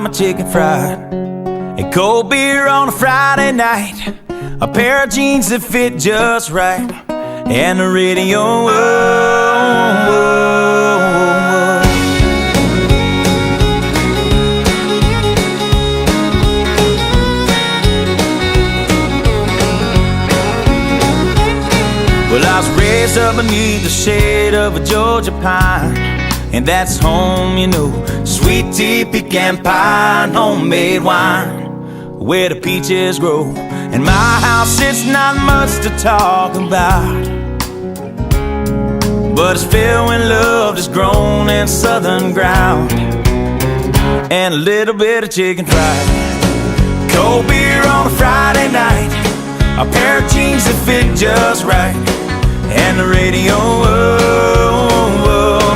my chicken fried, and cold beer on a Friday night, a pair of jeans that fit just right, and the radio. Whoa, whoa, whoa. Well, I was raised up beneath the shade of a Georgia pine, and that's home, you know. Sweet tea, pecan pie, and homemade wine, where the peaches grow. In my house, it's not much to talk about, but it's filled with love that's grown in southern ground, and a little bit of chicken fried, cold beer on a Friday night, a pair of jeans that fit just right, and the radio up.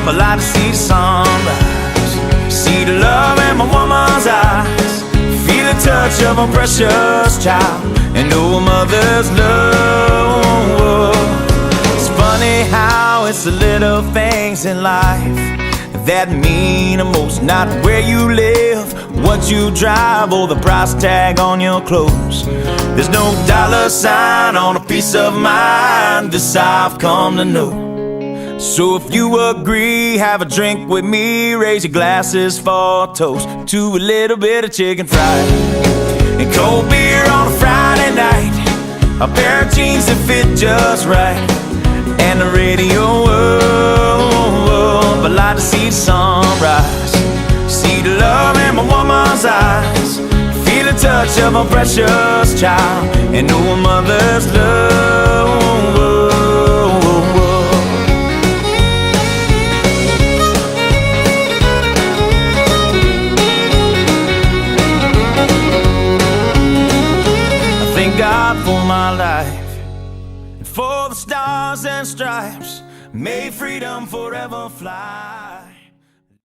I like to see the sunrise, see the love in my woman's eyes, feel the touch of a precious child, and know a mother's love. It's funny how it's the little things in life that mean the most. Not where you live, what you drive, or the price tag on your clothes. There's no dollar sign on a piece of mind, this I've come to know. So if you agree, have a drink with me, raise your glasses for a toast to a little bit of chicken fried, and cold beer on a Friday night, a pair of jeans that fit just right, and the radio up. I like to see the sunrise, see the love in my woman's eyes, feel the touch of a precious child, and know a mother's love. Thank God for my life, and for the stars and stripes, may freedom forever fly.